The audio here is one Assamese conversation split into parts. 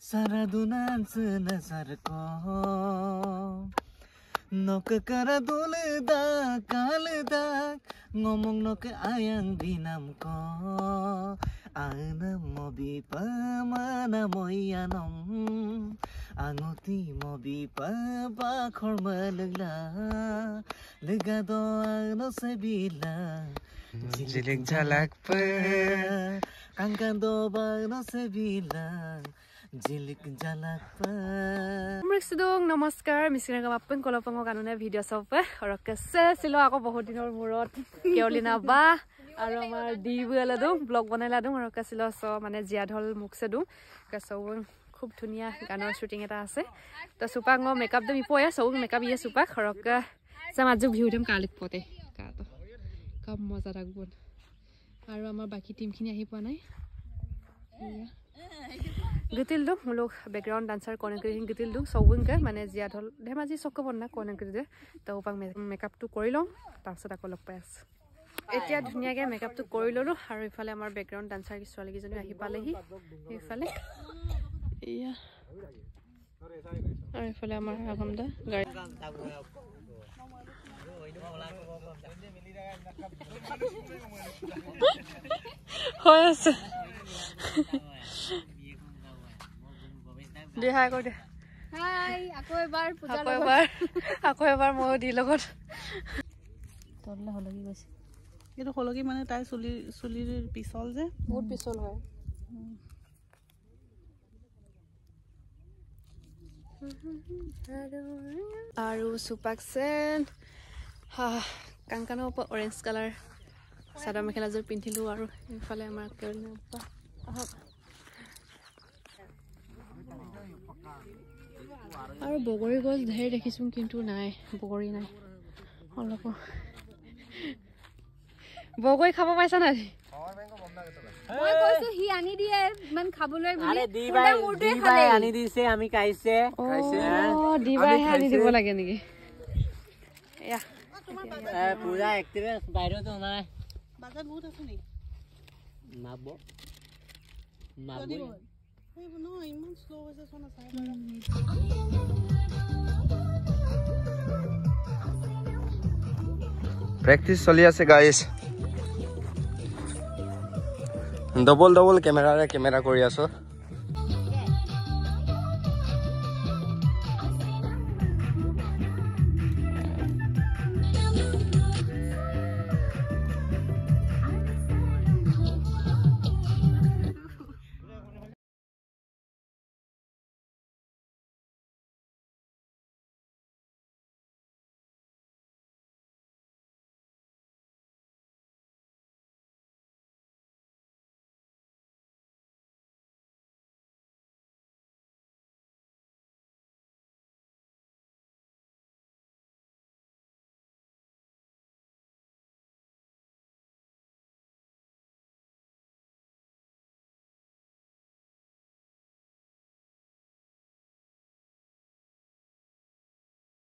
सारा दुनांस नजर को nok kara dulda kalda ngomong nok ayang dinam ko ana mobi pamana moyanom angoti mobi pa khormalagla legado ano sebila jilik jalak pa kangkando ba no sebila जिलिक जलक मृगसुदों नमस्कार मिसिना गमापन कलपंगो कानुने भिडिओ सब और कैसे सिलो आको बहुत दिनर मुरत केवलिना बा और हमार दीबला दो ब्लॉग बनाइला दो और कैसिलो सो माने जियाधल मुखसे दो कसौ खूब धुनिया गाনৰ শুটিং এটা আছে তো সুপাঙো মেকআপ দমি পয়া সৌ মেকআপ ইয়ে সুপা খৰকা সমাজু ভিউ দেম কালিক পতে কাটো কম মজা লাগব আৰু আমাৰ বাকি টিম খিনি আহি পোৱা নাই গিতিল দো মুলক ব্যাকগ্রাউন্ড ডান্সার কোনেক্টিং গিতিল দো সবুং কে মানে জিয়াধল ধেমাজি চক বন্না কোনেক্টিং দে তো উপাং মেকআপ টু কৰি লম তাৰছত আকৌ লগ পাই আছ এতিয়া ধুনিয়াকে মেকআপ টু কৰি ললো আৰু ইফালে আমাৰ ব্যাকগ্ৰাউন্ড ডান্সাৰ কি ছোৱালী কিজনী আহি পালেহি ইফালে ইয়া আৰু ইফালে আমাৰ আগমদা গাড়ী হয় আছে দে হাই কৰ দে হাই আকৌ এবাৰ মই দি লগত তললে হলগি গৈছে এটো হলগি মানে তাই চুলিৰ পিছল যে বহুত পিছল হয় আৰু সুপাকসেন কাংকানৰ ওপৰ অৰেঞ্জ কালাৰ সাদা মেখেলাযোৰ পিন্ধিলো আৰু ইফালে আমাৰ কেৱলিনা আপা আৰু বগৰী গছ ধেৰ দেখিছো কিন্তু নাই বগৰী নাই অলপ বগৰী খাব পাইছা না মই কৈছো হি আনি দিয়ে মান খাবলৈ বুলি আরে দিবাই আনি দিছে আমি খাইছে ও দিবাই আনি দিব লাগে নেকি ইয়া পুরা এক্টিভেন্স বাইরে তো নাই বাজার বহুত আছে নি মাবো এই বনো ইমান স্লো হৈছে সোনা চাই প্র্যাকটিস চলি আছে গাইস ডবল ক্যামেরা কৰি আছো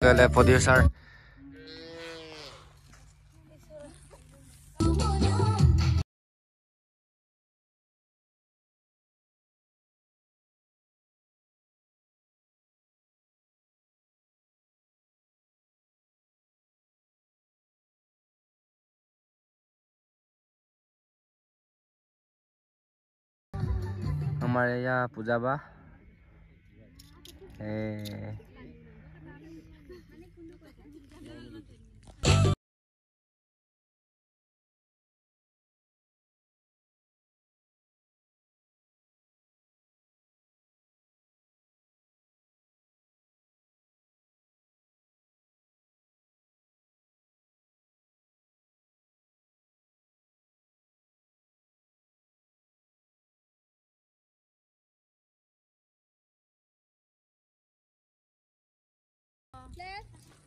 গলে প্রডিউসার हमारे यहाँ पूजा बा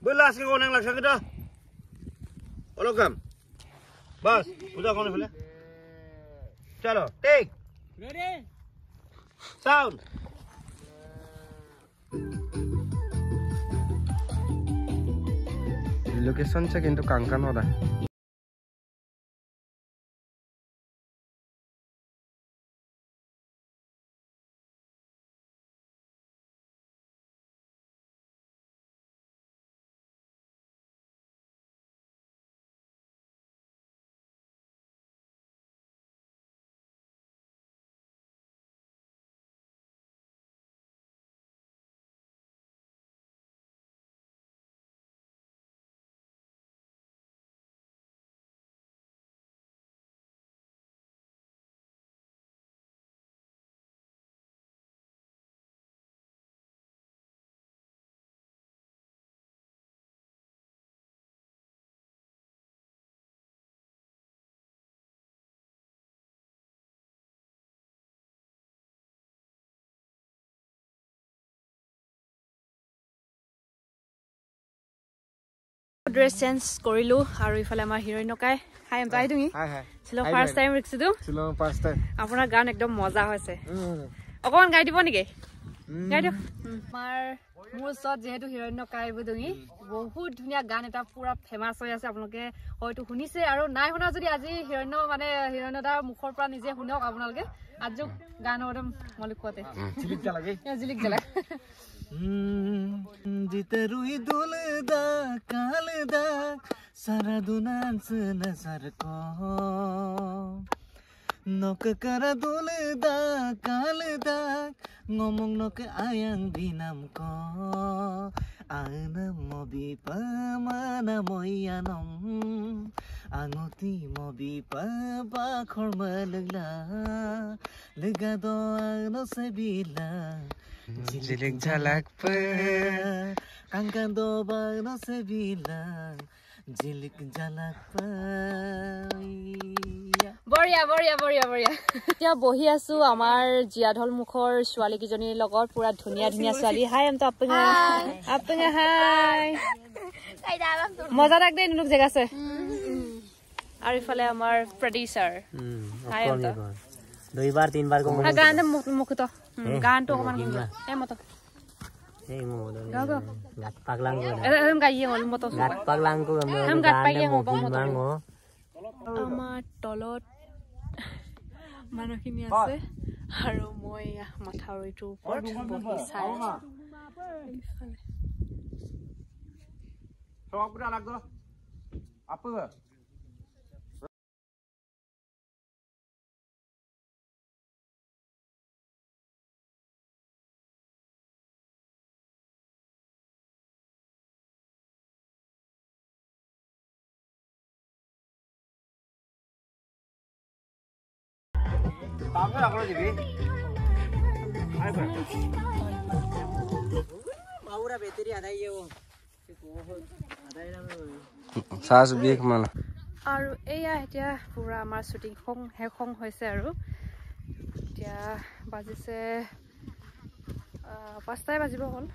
Belas ke konang laksana kita. Welcome. Bas, udah kau ni boleh. Chalo, take. Ready. Sound. Location সে কিন্তু কাংকানদা ড্ৰেছ চেঞ্জ কৰিলো আৰু ইফালে আমাৰ হিৰোইনকাই হাই এম তাই তুমি শ্বিলং ফাৰ্ষ্ট টাইম ৰিক্সিদো আপোনাৰ গান একদম মজা হৈছে অকমান গাই দিব নেকি গাই দিয়ক আমাৰ মোৰ ওচৰত যেহেতু হিৰোইনকাই বুদুঙি বহুত ধুনীয়া গান এটা পুৰা ফেমাছ হৈ আছে আপোনালোকে হয়তো শুনিছে আৰু নাই শুনা যদি আজি হিৰোইনদাৰ মুখৰ পৰা নিজে শুনক আপোনালোকে আজি গান একদম মলিকুৱাতে জিলিক জ্বালাগে जितरुई दुलदा कालदा सारा दुनांस नजर को नोक करा दुलदा Kalda ngomong nok ayang dinam ko ana mobi pamana moyanom angoti mobi pa ba khormalagla legado ano sabila Jhilik Jhalak angkando ba no sabila jilik jalak pa বঢ়িয়া বঢ়িয়া বঢ়িয়া বঢ়িয়া এতিয়া বহি আছো আমাৰ জিয়াধল মুখৰ ছোৱালী কিজনীৰ লগত পুৰা ধুনীয়া ধুনীয়া ছোৱালী হাই এম তো আপঙা হাই মজা লাগ দে নুক জেগা আছে আৰু ইফালে আমাৰ প্ৰডিউচাৰ হাই এম তো দুইবাৰ তিনবাৰ কম গান মুখত গানটো অকমান এ মত এই মো গাত পাগলাং গো এম গাইয়ে হল মত গাত পাগলাং গো এম গাত পাইয়ে হব মত আমাৰ তলত মানুহখিনি আছে আৰু মই মাথাউৰিটোৰ ওপৰত বহি চাই Maura beteri ada yo. সাজ বিক মান আৰু এয়া এতিয়া পুৰা আমাৰ শুটিং শেষ হৈছে আৰু এতিয়া বাজিছে 5টাই বাজিব হ'ল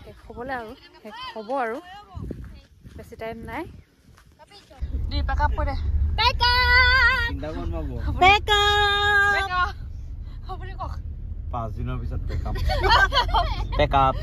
শেষ হ'বলৈ আৰু শেষ হ'ব আৰু বেছি টাইম নাই দি পেকআপ কৰে Pas dinar bisa pick up.